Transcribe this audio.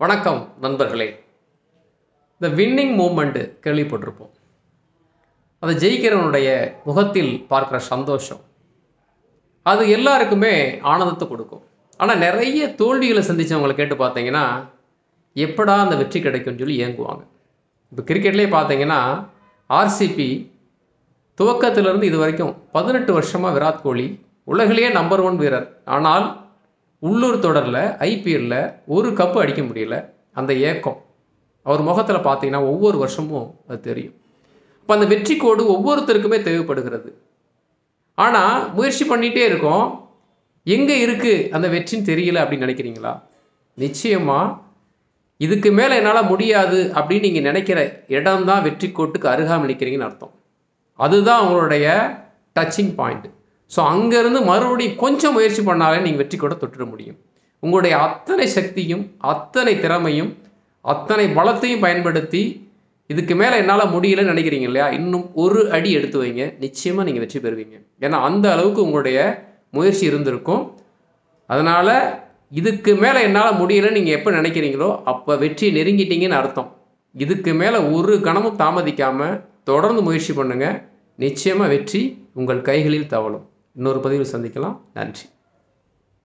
வணக்கம் நண்பர்களே. இந்த வின்னிங் மூமெண்ட் கேள்விப்பட்டிருப்போம். அதை ஜெயிக்கிறவனுடைய முகத்தில் பார்க்குற சந்தோஷம் அது எல்லாருக்குமே ஆனந்தத்தை கொடுக்கும். ஆனால் நிறைய தோல்விகளை சந்தித்தவங்களை கேட்டு பார்த்தீங்கன்னா எப்படா அந்த வெற்றி கிடைக்கும்னு சொல்லி ஏங்குவாங்க. இப்போ கிரிக்கெட்லேயே பார்த்தீங்கன்னா ஆர்சிபி துவக்கத்திலிருந்து இது வரைக்கும் 18 வருஷமாக விராட் கோலி உலகிலேயே நம்பர் 1 வீரர். ஆனால் உள்ளூர் தொடரில் ஐபிஎல்லில் ஒரு கப்பு அடிக்க முடியல. அந்த ஏக்கம் அவர் முகத்தில் பார்த்தீங்கன்னா ஒவ்வொரு வருஷமும் அது தெரியும். இப்போ அந்த வெற்றி கோடு ஒவ்வொருத்தருக்குமே தேவைப்படுகிறது. ஆனால் முயற்சி பண்ணிகிட்டே இருக்கோம், எங்கே இருக்குது அந்த வெற்றின்னு தெரியல அப்படின்னு நினைக்கிறீங்களா? நிச்சயமாக இதுக்கு மேலே என்னால் முடியாது அப்படின்னு நீங்கள் நினைக்கிற இடம் தான் வெற்றி கோட்டுக்கு அருகாமல் நிற்கிறீங்கன்னு அர்த்தம். அதுதான் உங்களுடைய டச்சிங் பாயிண்ட். ஸோ அங்கேருந்து மறுபடியும் கொஞ்சம் முயற்சி பண்ணாலே நீங்கள் வெற்றி கூட தொட்டுட முடியும். உங்களுடைய அத்தனை சக்தியும் அத்தனை திறமையும் அத்தனை பலத்தையும் பயன்படுத்தி இதுக்கு மேலே என்னால் முடியலன்னு நினைக்கிறீங்க இல்லையா, இன்னும் ஒரு அடி எடுத்து வைங்க, நிச்சயமாக நீங்கள் வெற்றி பெறுவீங்க. ஏன்னா அந்த அளவுக்கு உங்களுடைய முயற்சி இருந்திருக்கும். அதனால் இதுக்கு மேலே என்னால் முடியலைன்னு நீங்கள் எப்போ நினைக்கிறீங்களோ அப்போ வெற்றியை நெருங்கிட்டீங்கன்னு அர்த்தம். இதுக்கு மேலே ஒரு கணமும் தாமதிக்காமல் தொடர்ந்து முயற்சி பண்ணுங்கள், நிச்சயமாக வெற்றி உங்கள் கைகளில் தவழும். இன்னொரு பதிவில் சந்திக்கலாம். நன்றி.